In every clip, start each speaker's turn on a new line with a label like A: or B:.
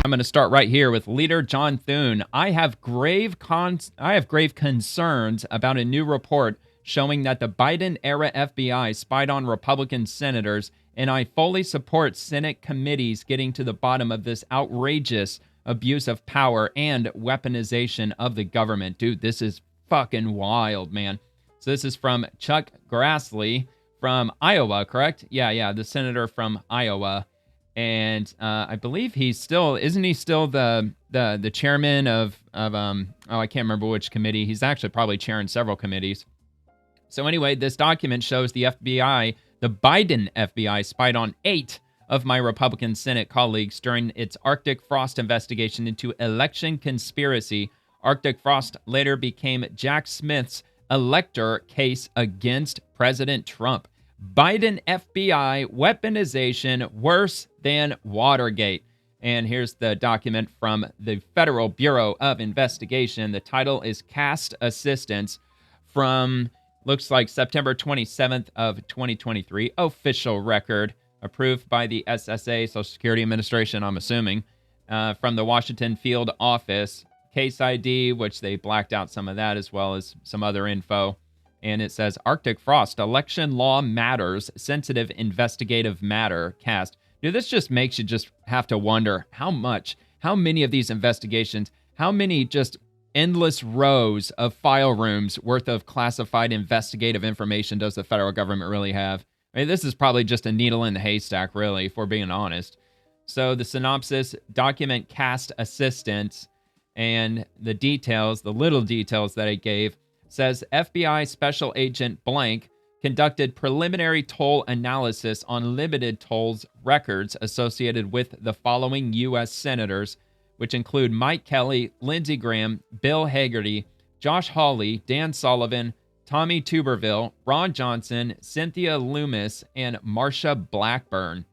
A: I'm going to start right here with Leader John Thune. I have grave concerns about a new report showing that the Biden-era FBI spied on Republican senators, and I fully support Senate committees getting to the bottom of this outrageous abuse of power and weaponization of the government. Dude, this is fucking wild, man. So this is from Chuck Grassley from Iowa, correct? Yeah, the senator from Iowa. And I believe isn't he still the chairman of I can't remember which committee. He's actually probably chairing several committees. So anyway, this document shows the Biden FBI spied on 8 of my Republican Senate colleagues during its Arctic Frost investigation into election conspiracy. Arctic Frost later became Jack Smith's elector case against President Trump. Biden FBI weaponization worse than Watergate. And here's the document from the Federal Bureau of Investigation. The title is Cast Assistance from, looks like September 27th of 2023. Official record approved by the SSA, Social Security Administration, I'm assuming, from the Washington field office. Case ID, which they blacked out some of that as well as some other info. And it says Arctic Frost, election law matters, sensitive investigative matter, cast. Dude, this just makes you just have to wonder how many of these investigations, how many just endless rows of file rooms worth of classified investigative information does the federal government really have? I mean, this is probably just a needle in the haystack, really, if we're being honest. So the synopsis, document cast assistance, and the details, the little details that it gave, says FBI Special Agent blank conducted preliminary toll analysis on limited tolls records associated with the following U.S. senators, which include Mike Kelly, Lindsey Graham, Bill Hagerty, Josh Hawley, Dan Sullivan, Tommy Tuberville, Ron Johnson, Cynthia Loomis, and Marsha Blackburn.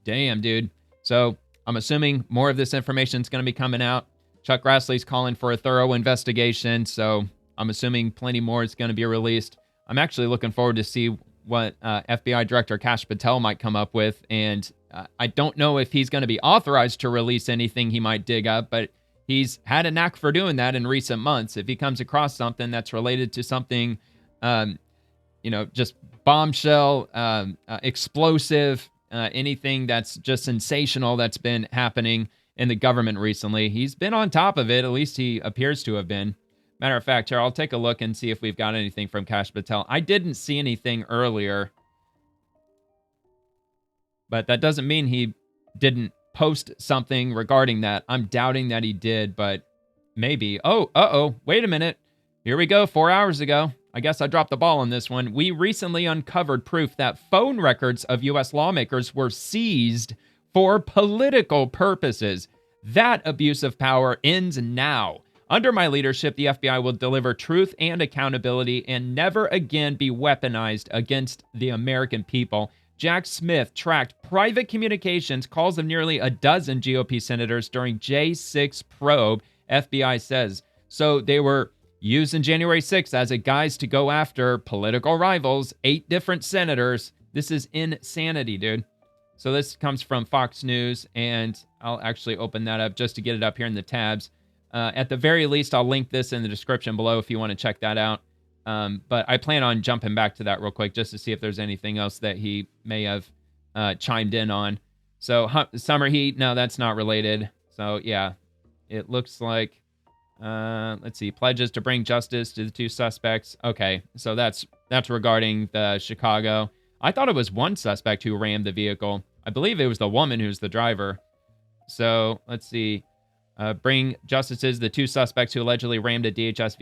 A: Damn, dude. So I'm assuming more of this information is going to be coming out. Chuck Grassley's calling for a thorough investigation, so I'm assuming plenty more is going to be released. I'm actually looking forward to see what FBI Director Kash Patel might come up with, and I don't know if he's going to be authorized to release anything he might dig up, but he's had a knack for doing that in recent months. If he comes across something that's related to something, just bombshell, explosive, anything that's just sensational that's been happening in the government recently, he's been on top of it. At least he appears to have been. Matter of fact, here, I'll take a look and see if we've got anything from Kash Patel. I didn't see anything earlier, but that doesn't mean he didn't post something regarding that. I'm doubting that he did, but maybe. Oh, wait a minute. Here we go, 4 hours ago. I guess I dropped the ball on this one. We recently uncovered proof that phone records of U.S. lawmakers were seized for political purposes. That abuse of power ends now. Under my leadership, the FBI will deliver truth and accountability and never again be weaponized against the American people. Jack Smith tracked private communications, calls of nearly a dozen GOP senators during J6 probe, FBI says. So they were using January 6th as a guise to go after political rivals, 8 different senators. This is insanity, dude. So this comes from Fox News, and I'll actually open that up just to get it up here in the tabs. At the very least, I'll link this in the description below if you want to check that out. But I plan on jumping back to that real quick just to see if there's anything else that he may have chimed in on. So summer heat, no, that's not related. So yeah, it looks like, let's see, pledges to bring justice to the 2 suspects. Okay, so that's regarding the Chicago. I thought it was one suspect who rammed the vehicle. I believe it was the woman who's the driver. So let's see. Bring justices the 2 suspects who allegedly rammed a DHS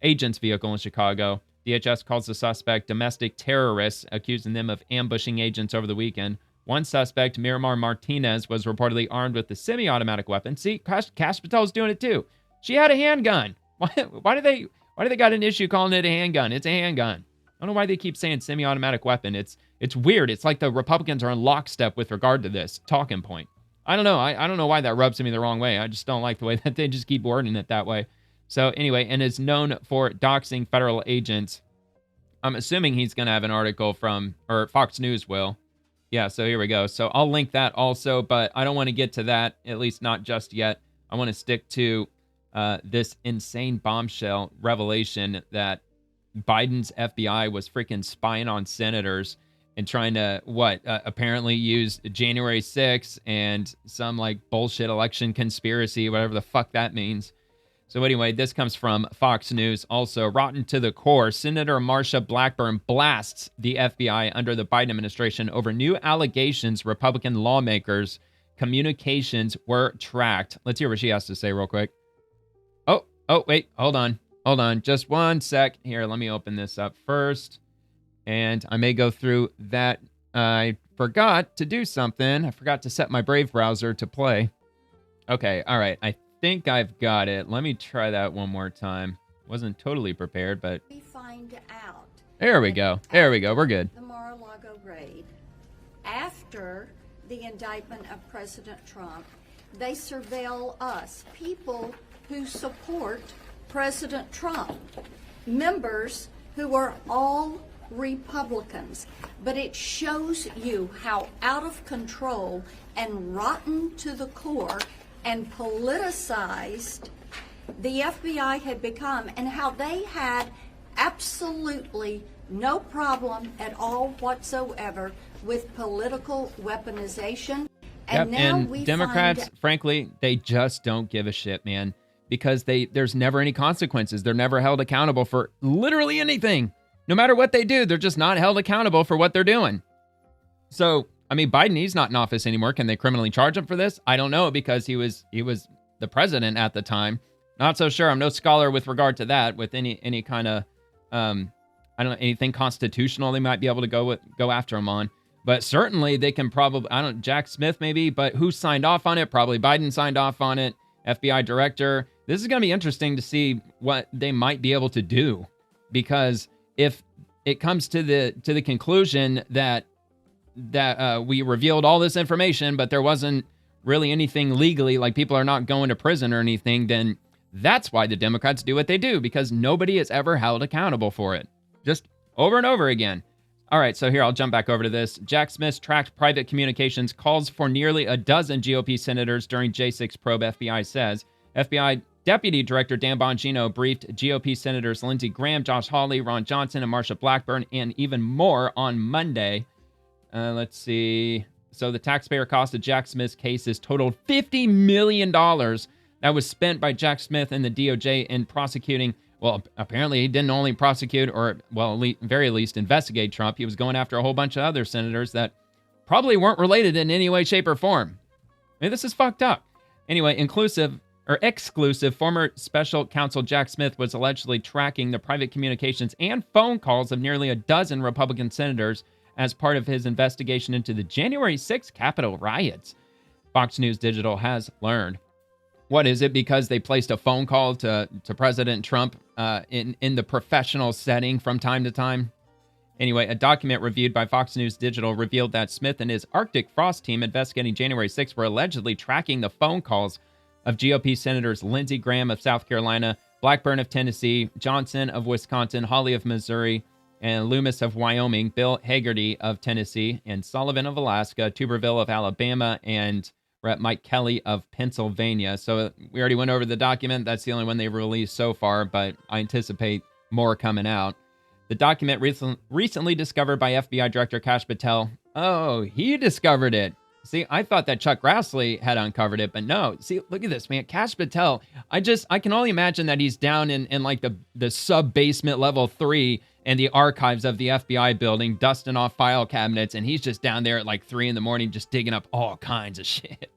A: agent's vehicle in Chicago. DHS calls the suspect domestic terrorists, accusing them of ambushing agents over the weekend. One suspect, Miramar Martinez, was reportedly armed with a semi-automatic weapon. See, Kash Patel's doing it too. She had a handgun. Why do they got an issue calling it a handgun? It's a handgun. I don't know why they keep saying semi-automatic weapon. It's weird. It's like the Republicans are in lockstep with regard to this talking point. I don't know. I don't know why that rubs me the wrong way. I just don't like the way that they just keep wording it that way. So anyway, and is known for doxing federal agents. I'm assuming he's going to have an article from, or Fox News will. Yeah, so here we go. So I'll link that also, but I don't want to get to that, at least not just yet. I want to stick to this insane bombshell revelation that Biden's FBI was freaking spying on senators and trying to, apparently use January 6th and some like bullshit election conspiracy, whatever the fuck that means. So anyway, this comes from Fox News. Also, rotten to the core, Senator Marsha Blackburn blasts the FBI under the Biden administration over new allegations Republican lawmakers' communications were tracked. Let's hear what she has to say real quick. Oh, wait, hold on. Just one sec. Here, let me open this up first. And I may go through that. I forgot to do something. I forgot to set my Brave browser to play. Okay, all right. I think I've got it. Let me try that one more time. Wasn't totally prepared, but
B: we find out.
A: There we go. We're good.
B: The Mar-a-Lago raid. After the indictment of President Trump, they surveil us, people who support President Trump, members who are all Republicans. But it shows you how out of control and rotten to the core and politicized the FBI had become, and how they had absolutely no problem at all whatsoever with political weaponization. And now we
A: Democrats, frankly, they just don't give a shit, man, because there's never any consequences. They're never held accountable for literally anything. No matter what they do, they're just not held accountable for what they're doing. So, I mean, Biden, he's not in office anymore. Can they criminally charge him for this? I don't know, because he was the president at the time. Not so sure. I'm no scholar with regard to that, with any kind of, I don't know, anything constitutional they might be able to go after him on. But certainly they can probably, Jack Smith maybe, but who signed off on it? Probably Biden signed off on it, FBI director. This is going to be interesting to see what they might be able to do, because if it comes to the conclusion that we revealed all this information, but there wasn't really anything legally, like people are not going to prison or anything, then that's why the Democrats do what they do, because nobody is ever held accountable for it. Just over and over again. All right, so here, I'll jump back over to this. Jack Smith tracked private communications calls for nearly a dozen GOP senators during J6 probe, FBI says. FBI Deputy Director Dan Bongino briefed GOP Senators Lindsey Graham, Josh Hawley, Ron Johnson, and Marsha Blackburn, and even more on Monday. Let's see. So the taxpayer cost of Jack Smith's cases totaled $50 million that was spent by Jack Smith and the DOJ in prosecuting. Well, apparently he didn't only prosecute, or, well, very least investigate Trump. He was going after a whole bunch of other senators that probably weren't related in any way, shape, or form. I mean, this is fucked up. Anyway, exclusive former special counsel Jack Smith was allegedly tracking the private communications and phone calls of nearly a dozen Republican senators as part of his investigation into the January 6th Capitol riots, Fox News Digital has learned. What is it? Because they placed a phone call to President Trump in the professional setting from time to time? Anyway, a document reviewed by Fox News Digital revealed that Smith and his Arctic Frost team investigating January 6th were allegedly tracking the phone calls of GOP Senators Lindsey Graham of South Carolina, Blackburn of Tennessee, Johnson of Wisconsin, Hawley of Missouri, and Loomis of Wyoming, Bill Hagerty of Tennessee, and Sullivan of Alaska, Tuberville of Alabama, and Rep. Mike Kelly of Pennsylvania. So we already went over the document. That's the only one they've released so far, but I anticipate more coming out. The document recently discovered by FBI Director Kash Patel. Oh, he discovered it. See, I thought that Chuck Grassley had uncovered it, but no. See, look at this, man. Kash Patel, I can only imagine that he's down in like the sub-basement level 3 in the archives of the FBI building, dusting off file cabinets, and he's just down there at like 3 a.m, just digging up all kinds of shit.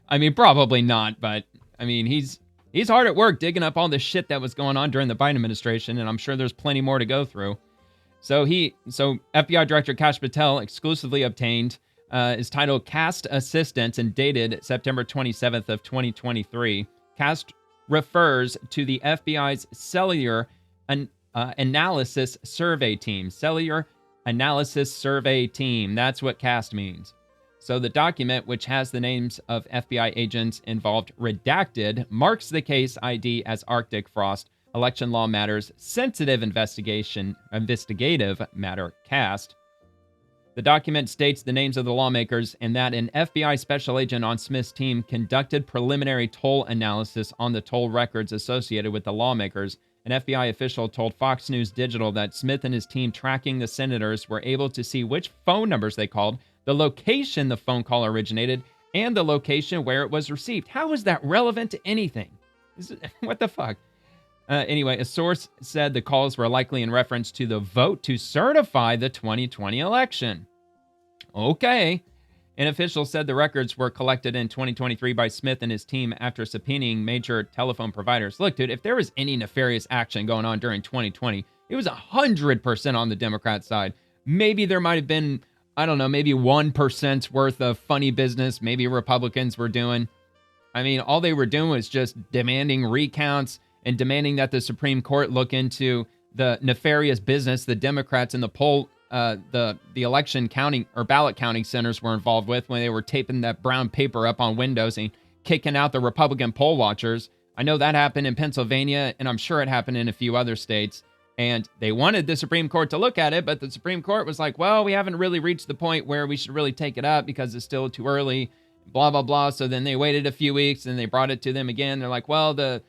A: I mean, probably not, but I mean, he's hard at work digging up all the shit that was going on during the Biden administration, and I'm sure there's plenty more to go through. So FBI Director Kash Patel exclusively obtained is titled Cast Assistance and dated September 27th of 2023. Cast refers to the FBI's cellular analysis survey team. Cellular analysis survey team. That's what CAST means. So the document, which has the names of FBI agents involved redacted, marks the case ID as Arctic Frost, Election Law Matters, Sensitive Investigative Matter, CAST. The document states the names of the lawmakers and that an FBI special agent on Smith's team conducted preliminary toll analysis on the toll records associated with the lawmakers. An FBI official told Fox News Digital that Smith and his team tracking the senators were able to see which phone numbers they called, the location the phone call originated, and the location where it was received. How is that relevant to anything? What the fuck? Anyway, a source said the calls were likely in reference to the vote to certify the 2020 election. Okay. An official said the records were collected in 2023 by Smith and his team after subpoenaing major telephone providers. Look, dude, if there was any nefarious action going on during 2020, it was 100% on the Democrat side. Maybe there might have been, I don't know, maybe 1% worth of funny business maybe Republicans were doing. I mean, all they were doing was just demanding recounts and demanding that the Supreme Court look into the nefarious business the Democrats in the the election counting or ballot counting centers were involved with when they were taping that brown paper up on windows and kicking out the Republican poll watchers. I know that happened in Pennsylvania, and I'm sure it happened in a few other states. And they wanted the Supreme Court to look at it, but the Supreme Court was like, well, we haven't really reached the point where we should really take it up because it's still too early, blah, blah, blah. So then they waited a few weeks and they brought it to them again. They're like, well, the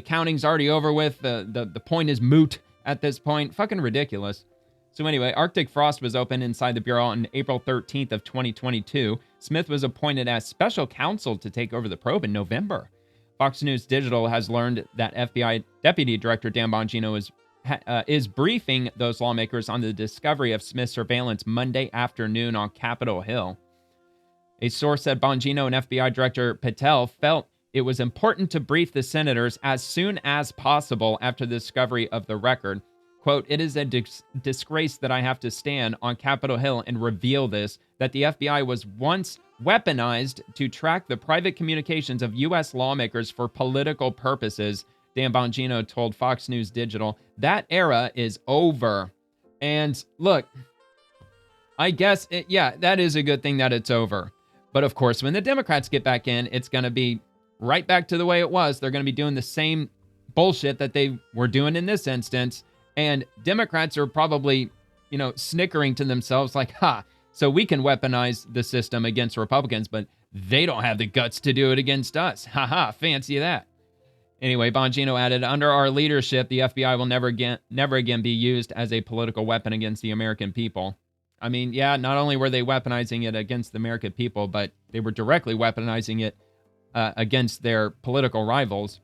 A: counting's already over with. The point is moot at this point. Fucking ridiculous. So anyway, Arctic frost was opened inside the Bureau on April 13th of 2022. Smith was appointed as special counsel to take over the probe in November. Fox News Digital has learned that FBI Deputy Director Dan Bongino is briefing those lawmakers on the discovery of Smith's surveillance Monday afternoon on Capitol Hill. A source said Bongino and FBI Director Patel felt it was important to brief the senators as soon as possible after the discovery of the record. Quote, it is a disgrace that I have to stand on Capitol Hill and reveal this, that the FBI was once weaponized to track the private communications of U.S. lawmakers for political purposes, Dan Bongino told Fox News Digital. That era is over. And look, I guess, that is a good thing that it's over. But of course, when the Democrats get back in, it's going to be right back to the way it was. They're going to be doing the same bullshit that they were doing in this instance. And Democrats are probably, snickering to themselves like, so we can weaponize the system against Republicans, but they don't have the guts to do it against us. Fancy that. Anyway, Bongino added, under our leadership, the FBI will never again be used as a political weapon against the American people. I mean, yeah, not only were they weaponizing it against the American people, but they were directly weaponizing it against their political rivals.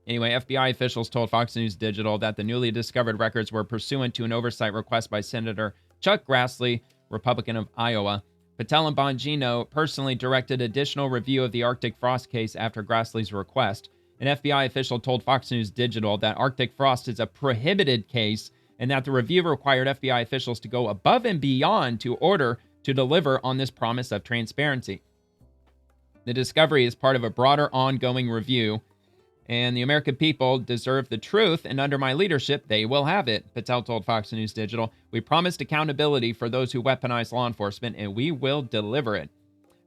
A: Anyway, FBI officials told Fox News Digital that the newly discovered records were pursuant to an oversight request by Senator Chuck Grassley, Republican of Iowa. Patel and Bongino personally directed additional review of the Arctic frost case after Grassley's request. An FBI official told Fox News Digital that Arctic frost is a prohibited case and that the review required FBI officials to go above and beyond to order to deliver on this promise of transparency. The discovery is part of a broader ongoing review, and the American people deserve the truth, and under my leadership, they will have it, Patel told Fox News Digital. We promised accountability for those who weaponize law enforcement, and we will deliver it.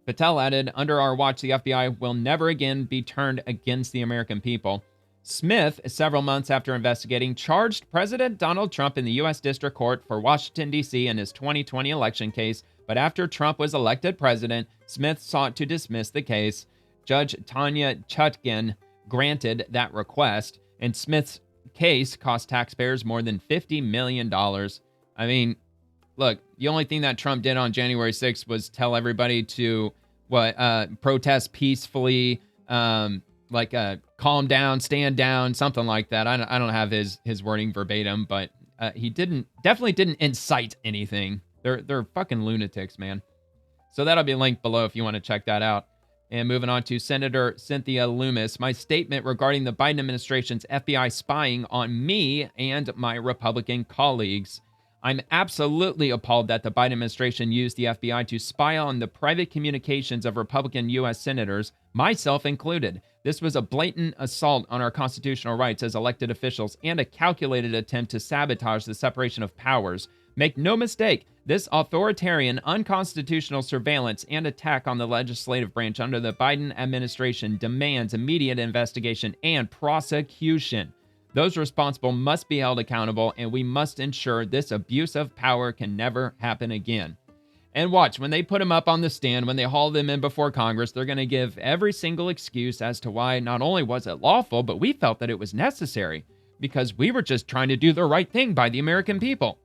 A: Patel added, under our watch, the FBI will never again be turned against the American people. Smith, several months after investigating, charged President Donald Trump in the U.S. District Court for Washington, D.C. in his 2020 election case, but after Trump was elected president, Smith sought to dismiss the case. Judge Tanya Chutkan granted that request, and Smith's case cost taxpayers more than $50 million. I mean, look, the only thing that Trump did on January 6th was tell everybody to protest peacefully, calm down, stand down, something like that. I don't have his wording verbatim, but he definitely didn't incite anything. They're fucking lunatics, man. So that'll be linked below if you want to check that out. And moving on to Senator Cynthia Lummis, my statement regarding the Biden administration's FBI spying on me and my Republican colleagues. I'm absolutely appalled that the Biden administration used the FBI to spy on the private communications of Republican U.S. senators, myself included. This was a blatant assault on our constitutional rights as elected officials and a calculated attempt to sabotage the separation of powers. Make no mistake, this authoritarian, unconstitutional surveillance and attack on the legislative branch under the Biden administration demands immediate investigation and prosecution. Those responsible must be held accountable, and we must ensure this abuse of power can never happen again. And watch, when they put him up on the stand, when they haul them in before Congress, they're going to give every single excuse as to why not only was it lawful, but we felt that it was necessary because we were just trying to do the right thing by the American people.